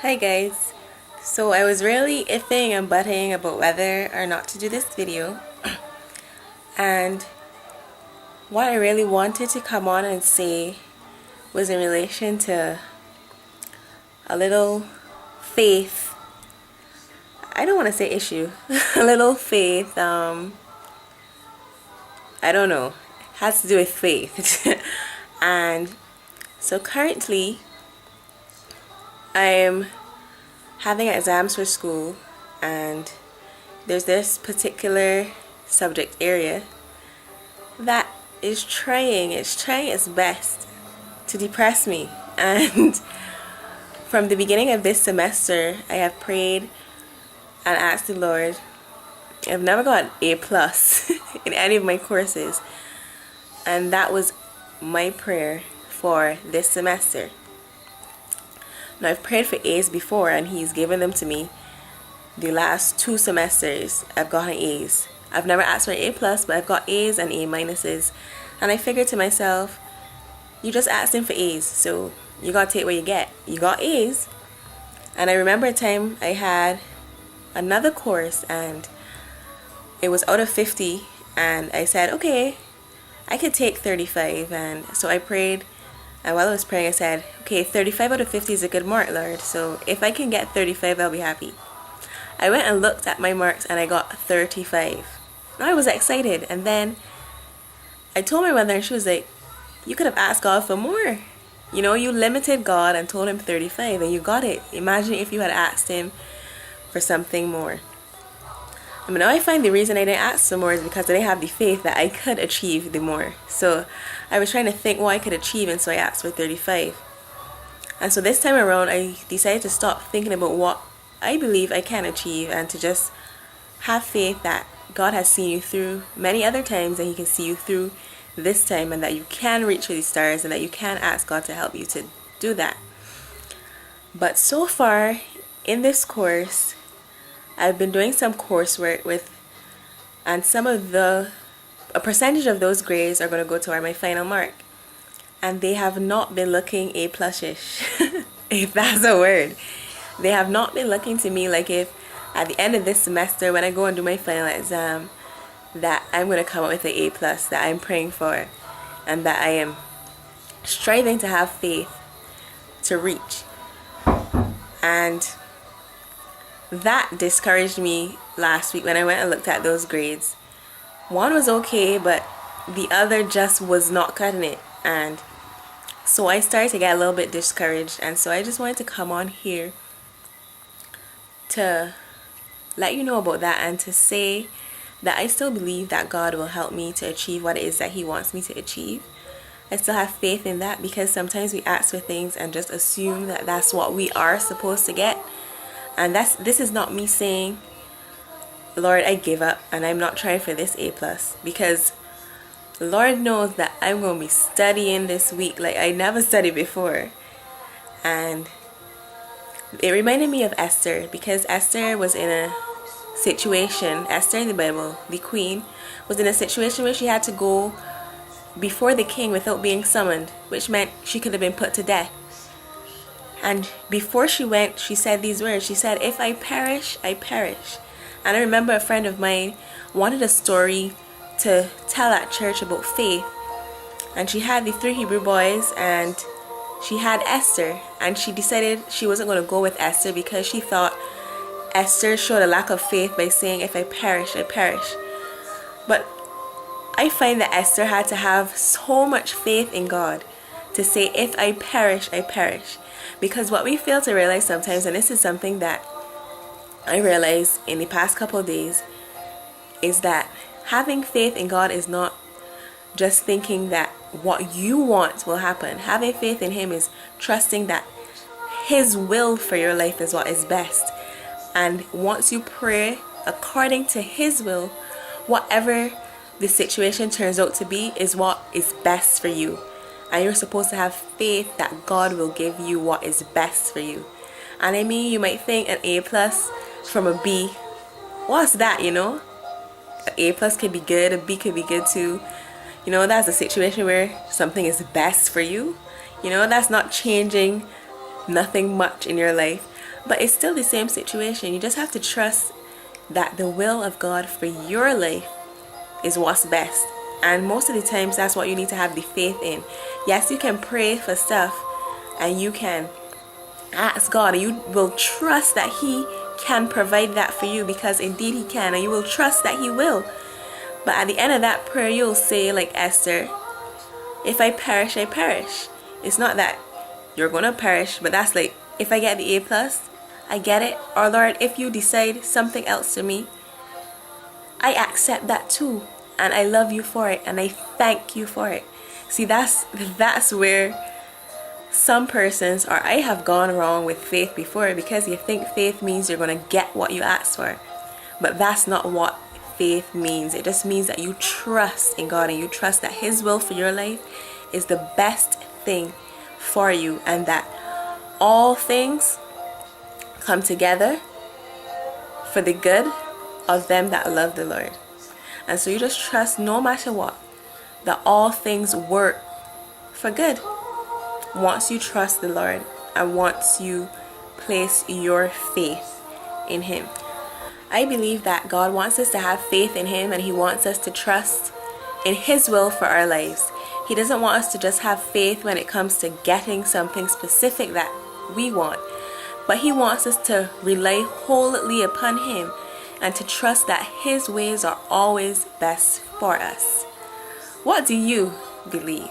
Hi guys. So I was really iffing and butting about whether or not to do this video, and what I really wanted to come on and say was in relation to a little faith. I don't want to say issue. A little faith, I don't know, has to do with faith. And so currently I am having exams for school, and there's this particular subject area that it's trying its best to depress me. And from the beginning of this semester, I have prayed and asked the Lord. I've never got an A plus in any of my courses, and that was my prayer for this semester. Now, I've prayed for A's before, and He's given them to me. The last 2 semesters, I've gotten A's. I've never asked for an A plus, but I've got A's and A minuses. And I figured to myself, you just asked Him for A's, so you gotta take what you get. You got A's. And I remember a time I had another course, and it was out of 50, and I said, okay, I could take 35. And so I prayed, and while I was praying, I said, okay, 35 out of 50 is a good mark, Lord. So if I can get 35, I'll be happy. I went and looked at my marks, and I got 35. I was excited, and then I told my mother, and she was like, you could have asked God for more. You know, you limited God and told Him 35, and you got it. Imagine if you had asked Him for something more. I mean, now I find the reason I didn't ask for more is because I didn't have the faith that I could achieve the more. So I was trying to think what I could achieve, and so I asked for 35. And so this time around, I decided to stop thinking about what I believe I can achieve, and to just have faith that God has seen you through many other times, and He can see you through this time, and that you can reach for the stars, and that you can ask God to help you to do that. But so far in this course, I've been doing some coursework with, and a percentage of those grades are going to go toward my final mark, and they have not been looking A plus-ish, if that's a word. They have not been looking to me like if at the end of this semester, when I go and do my final exam, that I'm going to come up with an A plus that I'm praying for, and that I am striving to have faith to reach. And that discouraged me last week when I went and looked at those grades. One was okay, but the other just was not cutting it. And so I started to get a little bit discouraged. And so I just wanted to come on here to let you know about that, and to say that I still believe that God will help me to achieve what it is that He wants me to achieve. I still have faith in that, because sometimes we ask for things and just assume that that's what we are supposed to get. And this is not me saying, Lord, I give up and I'm not trying for this A plus, because the Lord knows that I'm going to be studying this week like I never studied before. And it reminded me of Esther, because Esther was in a situation, Esther in the Bible, the queen, was in a situation where she had to go before the king without being summoned, which meant she could have been put to death. And before she went, she said these words. She said, if I perish, I perish. And I remember a friend of mine wanted a story to tell at church about faith. And she had the 3 Hebrew boys, and she had Esther. And she decided she wasn't going to go with Esther, because she thought Esther showed a lack of faith by saying, if I perish, I perish. But I find that Esther had to have so much faith in God to say, if I perish, I perish. Because what we fail to realize sometimes, and this is something that I realized in the past couple of days, is that having faith in God is not just thinking that what you want will happen. Having faith in Him is trusting that His will for your life is what is best. And once you pray according to His will, whatever the situation turns out to be is what is best for you. And you're supposed to have faith that God will give you what is best for you. And I mean, you might think an A plus from a B, what's that, you know? An A plus could be good, a B could be good too. You know, that's a situation where something is best for you. You know, that's not changing nothing much in your life. But it's still the same situation. You just have to trust that the will of God for your life is what's best. And most of the times that's what you need to have the faith in. Yes, you can pray for stuff and you can ask God and you will trust that He can provide that for you, because indeed He can, and you will trust that He will. But at the end of that prayer, you'll say like Esther, if I perish, I perish. It's not that you're gonna perish, but that's like, if I get the A plus, I get it. Or Lord, if you decide something else to me, I accept that too, and I love you for it, and I thank you for it. See, that's where some persons, or I have gone wrong with faith before, because you think faith means you're going to get what you ask for. But that's not what faith means. It just means that you trust in God, and you trust that His will for your life is the best thing for you, and that all things come together for the good of them that love the Lord. And so you just trust, no matter what, that all things work for good once you trust the Lord and once you place your faith in Him. I believe that God wants us to have faith in Him, and He wants us to trust in His will for our lives. He doesn't want us to just have faith when it comes to getting something specific that we want, but He wants us to rely wholly upon Him and to trust that His ways are always best for us. What do you believe?